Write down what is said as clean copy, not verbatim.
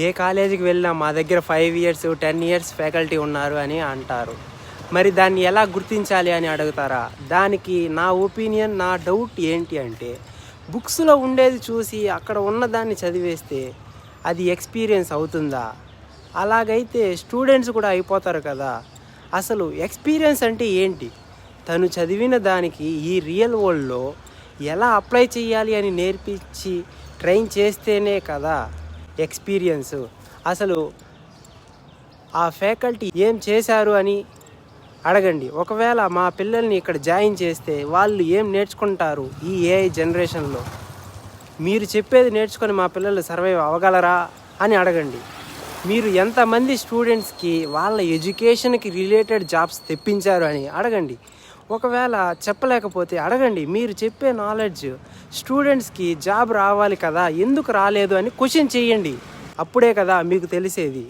ఏ కాలేజీకి వెళ్ళినా మా దగ్గర 5 ఇయర్స్ 10 ఇయర్స్ ఫ్యాకల్టీ ఉన్నారు అని అంటారు. మరి దాన్ని ఎలా గుర్తించాలి అని అడుగుతారా? దానికి నా ఒపీనియన్, నా డౌట్ ఏంటి అంటే, బుక్స్లో ఉండేది చూసి అక్కడ ఉన్నదాన్ని చదివేస్తే అది ఎక్స్పీరియన్స్ అవుతుందా? అలాగైతే స్టూడెంట్స్ కూడా అయిపోతారు కదా. అసలు ఎక్స్పీరియన్స్ అంటే ఏంటి? తను చదివిన దానికి ఈ రియల్ వరల్డ్లో ఎలా అప్లై చేయాలి అని నేర్పించి ట్రైన్ చేస్తేనే కదా ఎక్స్పీరియన్స్. అసలు ఆ ఫ్యాకల్టీ ఏం చేశారు అని అడగండి. ఒకవేళ మా పిల్లల్ని ఇక్కడ జాయిన్ చేస్తే వాళ్ళు ఏం నేర్చుకుంటారు ఈ ఏఐ జనరేషన్లో? మీరు చెప్పేది నేర్చుకొని మా పిల్లలు సర్వైవ్ అవ్వగలరా అని అడగండి. మీరు ఎంతమంది స్టూడెంట్స్కి వాళ్ళ ఎడ్యుకేషన్కి రిలేటెడ్ జాబ్స్ తెప్పించారు అని అడగండి. ఒకవేళ చెప్పలేకపోతే అడగండి, మీరు చెప్పే నాలెడ్జ్ స్టూడెంట్స్కి జాబ్ రావాలి కదా, ఎందుకు రాలేదు అని క్వశ్చన్ చేయండి. అప్పుడే కదా మీకు తెలిసేది.